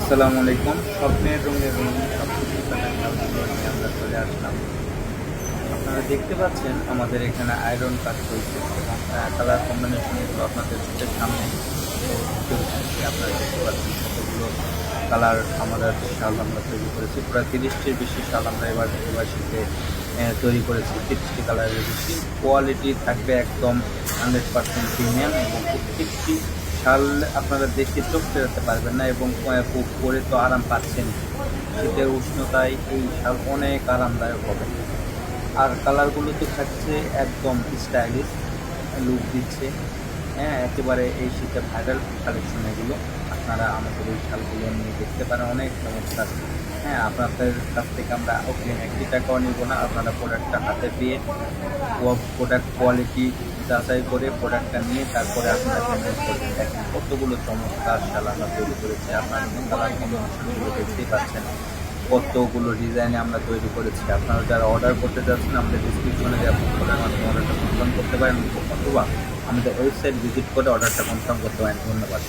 আসসালামু আলাইকুম। স্বপ্নের রঙের রঙিন সবকিছু কালারগুলো নিয়ে আমরা চলে আসলাম। আপনারা দেখতে পাচ্ছেন আমাদের এখানে আয়রন কাজ চলছে এবং কালার কম্বিনেশনগুলো আপনাদের চোখের সামনেই ফুটে উঠতেছে। আপনারা দেখতে পাচ্ছেন কতগুলো কালার আমাদের শাল আমরা তৈরি করেছি। প্রায় ৩০টির বেশি শাল আমরা এবার শীতে তৈরি করেছি। ৩০টি কালারের বেশি। কোয়ালিটি থাকবে একদম 100% প্রিমিয়াম এবং প্রত্যেকটি শাল আপনারা দেখে চোখ ফেরাতে পারবেন না এবং পরে তো আরাম পাচ্ছেনই। শীতের উষ্ণতায় এই শাল অনেক আরামদায়ক হবে। আর কালারগুলো তো থাকছে একদম স্টাইলিশ লুক দিচ্ছে। হ্যাঁ, একেবারে এই শীতে ভাইরাল কালেকশন এগুলো। আপনারা আমাদের এই শালগুলো নিয়ে দেখতে পারেন, অনেক চমৎকার। হ্যাঁ, আপনাদের কাছ থেকে আমরা অগ্রিম ১ টি টাকাও নিব না। আপনারা প্রোডাক্টটা হাতে পেয়ে প্রোডাক্ট কোয়ালিটি যাচাই করে প্রোডাক্টটা নিয়ে তারপরে আপনারা পেমেন্ট করবেন। দেখেন কতগুলো চমৎকার শাল আমরা তৈরি করেছি। আপনারা কালার কম্বিনেশনগুলো দেখতেই পাচ্ছেন। কতগুলো ডিজাইনে আমরা তৈরি করেছি। আপনারা যারা অর্ডার করতে যাচ্ছেন আমাদের ডিসক্রিপশনে দেওয়া ফোনের মাধ্যমে অর্ডারটা কনফার্ম করতে পারেন অথবা আমাদের ওয়েবসাইট ভিজিট করে অর্ডারটা কনফার্ম করতে পারেন। ধন্যবাদ।